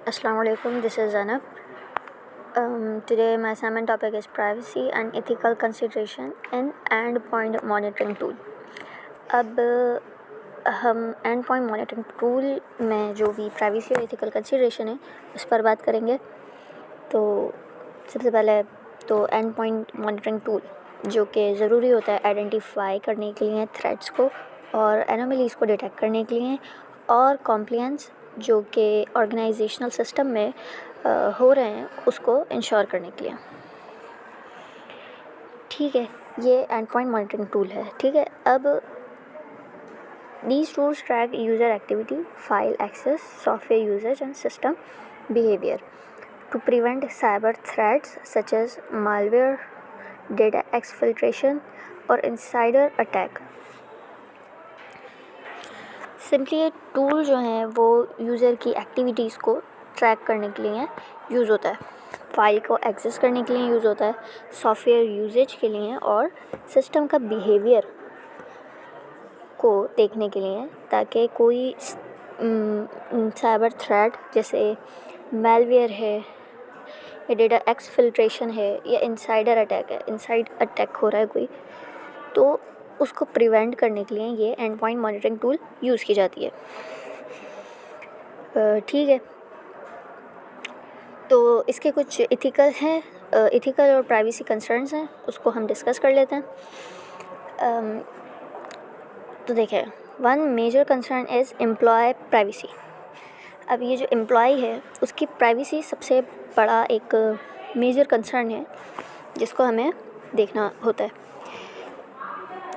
Assalamu alaikum, this is Zainab. Today my assignment topic is privacy and ethical consideration in endpoint monitoring tool. अब हम endpoint monitoring tool में जो भी privacy और ethical consideration है उस पर बात करेंगे। तो सबसे पहले तो endpoint monitoring tool जो कि ज़रूरी होता है आइडेंटिफाई करने के लिए थ्रेट्स को और एनोमलीज़ को डिटेक्ट करने के लिए, और कॉम्प्लियंस जो कि ऑर्गेनाइजेशनल सिस्टम में हो रहे हैं उसको इंश्योर करने के लिए। ठीक है, ये एंड पॉइंट मॉनिटरिंग टूल है। ठीक है, अब these tools track user activity, file access, software usage and system behavior to prevent cyber threats such as malware, data exfiltration और insider attack। सिंपली ये टूल जो है वो यूज़र की एक्टिविटीज़ को ट्रैक करने के लिए यूज़ होता है, फाइल को एक्सेस करने के लिए यूज़ होता है, सॉफ्टवेयर यूजेज के लिए और सिस्टम का बिहेवियर को देखने के लिए, ताकि कोई साइबर थ्रेट जैसे मैलवेयर है या डेटा एक्सफिल्ट्रेशन है या इनसाइडर अटैक है, इनसाइड अटैक हो रहा है कोई, तो उसको प्रिवेंट करने के लिए ये and point monitoring tool use की जाती है। ठीक है, तो इसके कुछ इथिकल और प्राइवेसी कंसर्न्स हैं, उसको हम डिस्कस कर लेते हैं। तो देखिए, one major concern is employee privacy. अब ये जो एम्प्लॉय है उसकी प्राइवेसी सबसे बड़ा एक मेजर कंसर्न है जिसको हमें देखना होता है।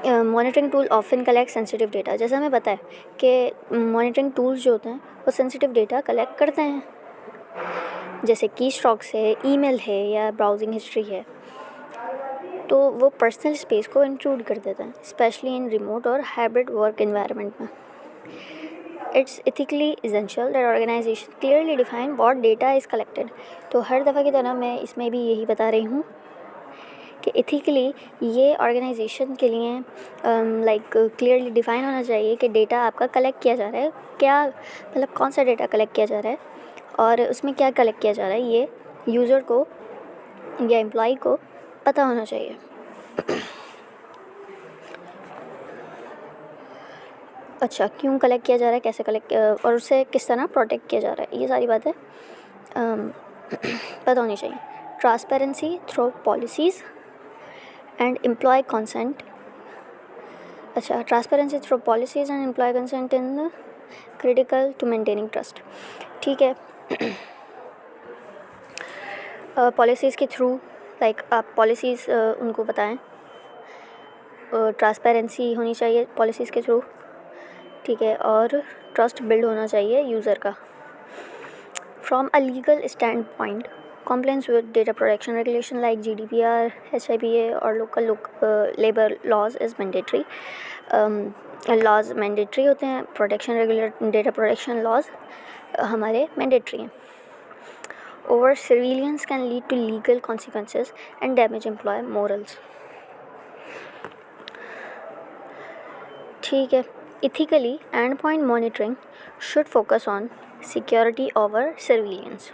Monitoring tool often collect sensitive data. जैसा हमें पता है कि मॉनिटरिंग टूल्स जो होते हैं वो सेंसिटिव डेटा कलेक्ट करते हैं, जैसे की स्ट्रोक्स है, ईमेल है या ब्राउजिंग हिस्ट्री है, तो वो पर्सनल स्पेस को इंक्लूड कर देते हैं, स्पेशली इन रिमोट और हाइब्रिड वर्क एनवायरनमेंट में। It's ethically essential that organization clearly define what data is collected. तो हर दफ़ा की तरह मैं इसमें भी यही बता रही हूँ कि इथिकली ये ऑर्गेनाइजेशन के लिए क्लियरली डिफाइन होना चाहिए कि डेटा आपका कलेक्ट किया जा रहा है, क्या मतलब कौन सा डेटा कलेक्ट किया जा रहा है और उसमें क्या कलेक्ट किया जा रहा है, ये यूज़र को या एम्प्लॉय को पता होना चाहिए। अच्छा, क्यों कलेक्ट किया जा रहा है, कैसे कलेक्ट और उसे किस तरह प्रोटेक्ट किया जा रहा है, ये सारी बातें पता होनी चाहिए। Transparency through policies and employ consent. अच्छा, transparency through policies and employ consent in critical to maintaining trust. ठीक है, पॉलिसीज़ के थ्रू आप पॉलिसीज़ उनको बताएं, ट्रांसपेरेंसी होनी चाहिए पॉलिसीज़ के थ्रू। ठीक है, और ट्रस्ट बिल्ड होना चाहिए यूज़र का। From a legal stand point, compliance with data protection regulation like GDPR, HIPAA और local labor laws is mandatory। laws mandatory होते हैं, protection regular data protection laws हमारे mandatory हैं। Over surveillance can lead to legal consequences and damage employee morals। ठीक है, ethically endpoint monitoring should focus on security over surveillance,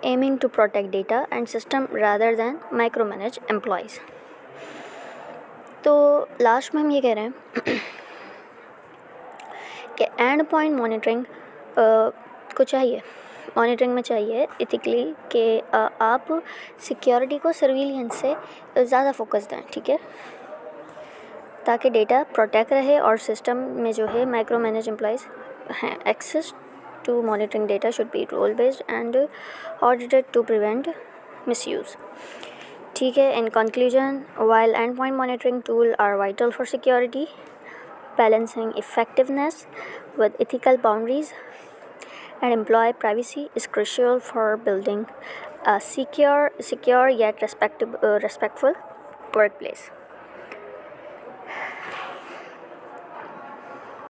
aiming to protect data and system rather than micromanage employees। तो last में हम ये कह रहे हैं कि एंड पॉइंट मॉनिटरिंग को चाहिए, मॉनिटरिंग में चाहिए इथिकली कि आप सिक्योरिटी को सर्विलियंस से ज़्यादा फोकस दें। ठीक है, ताकि डेटा प्रोटेक्ट रहे और सिस्टम में जो है माइक्रो मैनेज एम्प्लॉयज़ हैं। Access to monitoring data should be role based and audited to prevent misuse। ठीक है, in conclusion, while endpoint monitoring tools are vital for security, balancing effectiveness with ethical boundaries and employee privacy is crucial for building a secure yet respectful workplace।